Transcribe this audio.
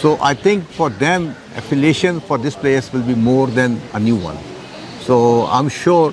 So I think for them affiliation for this place will be more than a new one. So I'm sure